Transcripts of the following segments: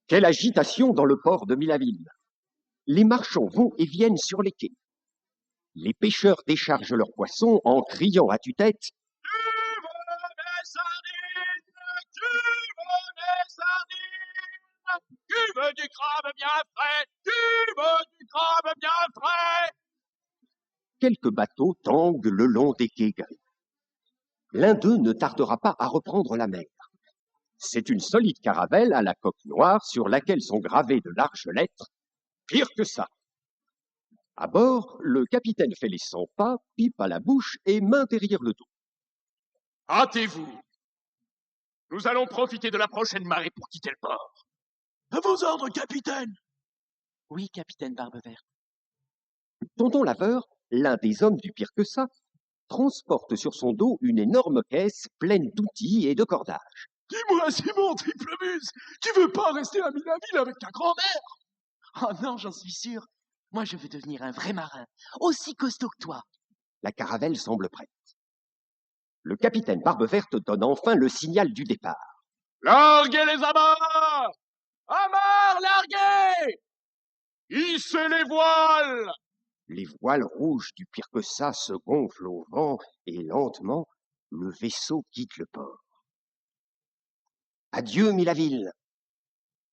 Quelle agitation dans le port de Milaville! Les marchands vont et viennent sur les quais. Les pêcheurs déchargent leurs poissons en criant à tue-tête: Tu veux des sardines? Tu veux des sardines? Tu veux du crabe bien frais? Tu veux du crabe bien frais? Quelques bateaux tanguent le long des quais gris. L'un d'eux ne tardera pas à reprendre la mer. C'est une solide caravelle à la coque noire sur laquelle sont gravées de larges lettres: pire que ça. À bord, le capitaine fait les 100 pas, pipe à la bouche et main derrière le dos. Hâtez-vous. Nous allons profiter de la prochaine marée pour quitter le port. À vos ordres, capitaine. Oui, capitaine Barbeverte. Tonton Laveur, l'un des hommes du pire que ça, transporte sur son dos une énorme caisse pleine d'outils et de cordages. Dis-moi, Simon Triplemuse, tu veux pas rester à Milaville avec ta grand-mère? Oh non, j'en suis sûr. Moi, je veux devenir un vrai marin, aussi costaud que toi. La caravelle semble prête. Le capitaine Barbeverte donne enfin le signal du départ. Larguez les amarres! Amarres, larguez! Hissez les voiles! Les voiles rouges du pire que ça se gonflent au vent et lentement, le vaisseau quitte le port. Adieu, Milaville.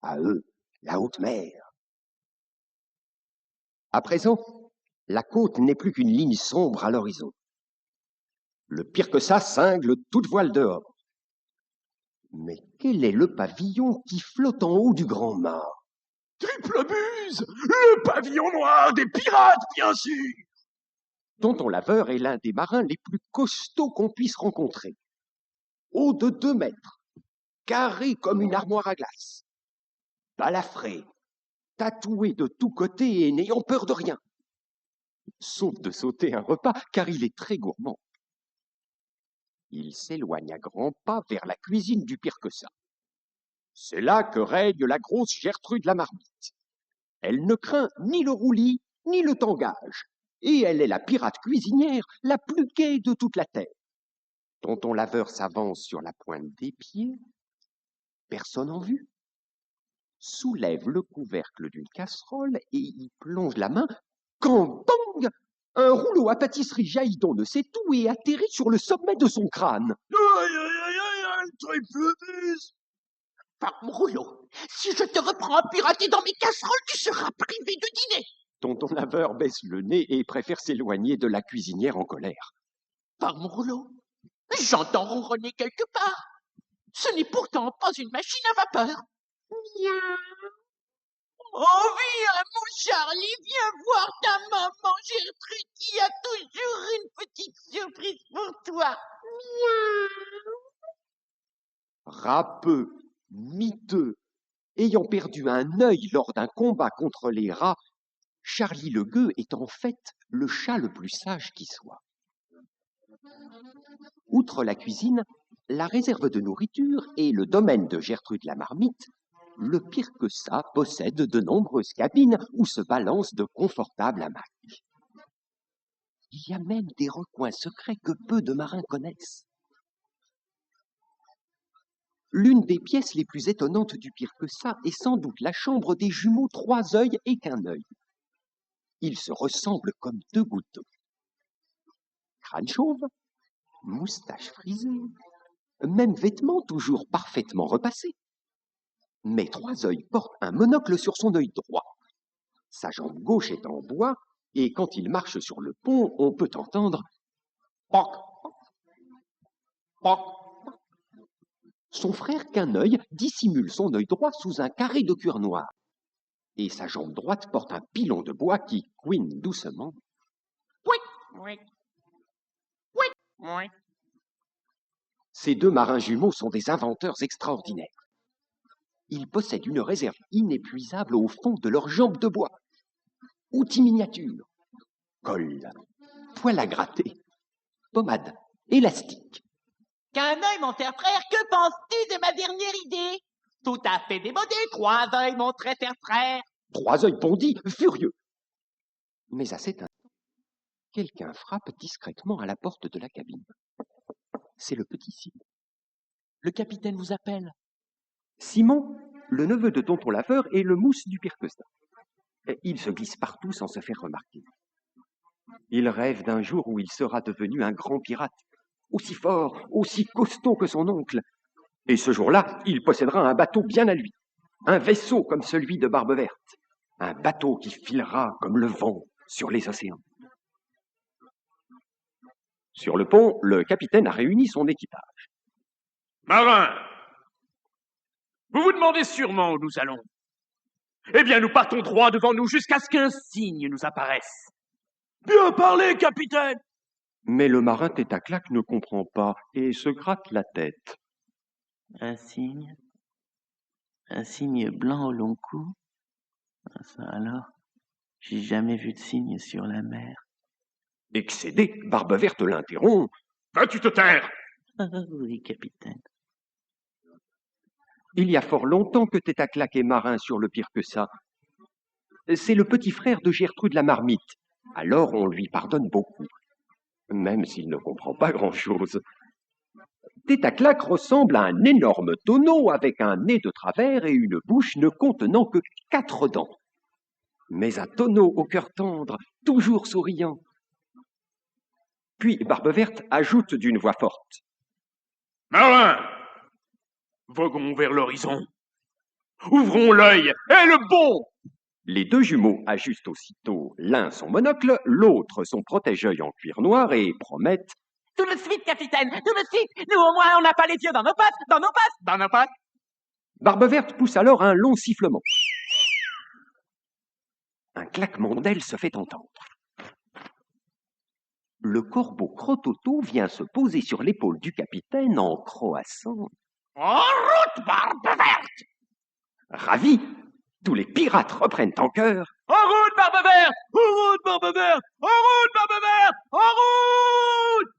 À eux, la haute mer. À présent, la côte n'est plus qu'une ligne sombre à l'horizon. Le pire que ça cingle toute voile dehors. Mais quel est le pavillon qui flotte en haut du grand mât? Triplemuse! Le pavillon noir des pirates, bien sûr! Tonton Laveur est l'un des marins les plus costauds qu'on puisse rencontrer. Haut de 2 mètres, carré comme une armoire à glace, balafré, tatoué de tous côtés et n'ayant peur de rien, sauf de sauter un repas car il est très gourmand. Il s'éloigne à grands pas vers la cuisine du pire que ça. C'est là que règne la grosse Gertrude la marmite. Elle ne craint ni le roulis, ni le tangage, et elle est la pirate cuisinière la plus gaie de toute la terre. Tonton Laveur s'avance sur la pointe des pieds, personne en vue, soulève le couvercle d'une casserole et y plonge la main, quand bang! Un rouleau à pâtisserie jaillit d'on ne sait où et atterrit sur le sommet de son crâne. Aïe, aïe, aïe, aïe, aïe, Triplemuse! Farme Rouleau, si je te reprends à pirater dans mes casseroles, tu seras privé de dîner. Tonton Laveur baisse le nez et préfère s'éloigner de la cuisinière en colère. Farme Rouleau, j'entends ronronner quelque part. Ce n'est pourtant pas une machine à vapeur. Miaou. Oh, viens, mon Charlie, viens voir ta maman Gertrude qui a toujours une petite surprise pour toi. Miaou. Râpeux, miteux, ayant perdu un œil lors d'un combat contre les rats, Charlie le Gueux est en fait le chat le plus sage qui soit. Outre la cuisine, la réserve de nourriture et le domaine de Gertrude la marmite, le pire que ça possède de nombreuses cabines où se balancent de confortables hamacs. Il y a même des recoins secrets que peu de marins connaissent. L'une des pièces les plus étonnantes du pire que ça est sans doute la chambre des jumeaux 3 œils et qu'un œil. Ils se ressemblent comme 2 gouttes d'eau. Crâne chauve, moustache frisée, même vêtements toujours parfaitement repassés. Mais 3 œils porte un monocle sur son œil droit. Sa jambe gauche est en bois, et quand il marche sur le pont, on peut entendre « poc, poc ». Son frère qu'un œil dissimule son œil droit sous un carré de cuir noir. et sa jambe droite porte un pilon de bois qui couine doucement. Oui, oui. Oui, oui. Ces deux marins jumeaux sont des inventeurs extraordinaires. Ils possèdent une réserve inépuisable au fond de leurs jambes de bois. Outils miniatures, colle, poêle à gratter, pommade, élastique. Qu'un œil, mon cher frère, que penses-tu de ma dernière idée? Tout à fait démodé, 3 œils, mon très cher frère. 3 œils bondis, furieux. Mais à cet instant, quelqu'un frappe discrètement à la porte de la cabine. C'est le petit Simon. Le capitaine vous appelle. Simon, le neveu de tonton Laveur, est le mousse du pire que ça. Il se glisse partout sans se faire remarquer. Il rêve d'un jour où il sera devenu un grand pirate, aussi fort, aussi costaud que son oncle. Et ce jour-là, il possédera un bateau bien à lui, un vaisseau comme celui de Barbe Verte, un bateau qui filera comme le vent sur les océans. Sur le pont, le capitaine a réuni son équipage. Marin, vous vous demandez sûrement où nous allons. Eh bien, nous partons droit devant nous jusqu'à ce qu'un signe nous apparaisse. Bien parlé, capitaine! Mais le marin tête à claque ne comprend pas et se gratte la tête. Un signe blanc au long cou. Ça alors, j'ai jamais vu de signe sur la mer. Excédé, Barbe Verte l'interrompt. Vas-tu te taire? Ah oui, capitaine. Il y a fort longtemps que tête à claque est marin sur le pire que ça. C'est le petit frère de Gertrude la marmite. Alors on lui pardonne beaucoup, même s'il ne comprend pas grand-chose. Tête à claque ressemble à un énorme tonneau avec un nez de travers et une bouche ne contenant que 4 dents. Mais un tonneau au cœur tendre, toujours souriant. Puis Barbe Verte ajoute d'une voix forte. Marin, voguons vers l'horizon. Ouvrons l'œil, et le bon! Les deux jumeaux ajustent aussitôt l'un son monocle, l'autre son protège-œil en cuir noir et promettent. Tout de suite, capitaine, tout de suite. Nous, au moins, on n'a pas les yeux dans nos pattes, dans nos pattes, dans nos pattes. Barbe Verte pousse alors un long sifflement. Un claquement d'ailes se fait entendre. Le corbeau Crototo vient se poser sur l'épaule du capitaine en croassant. En route, Barbe Verte! Ravis, tous les pirates reprennent en chœur. En route, Barbe Verte! En route, Barbe Verte! En route, Barbe Verte! En route!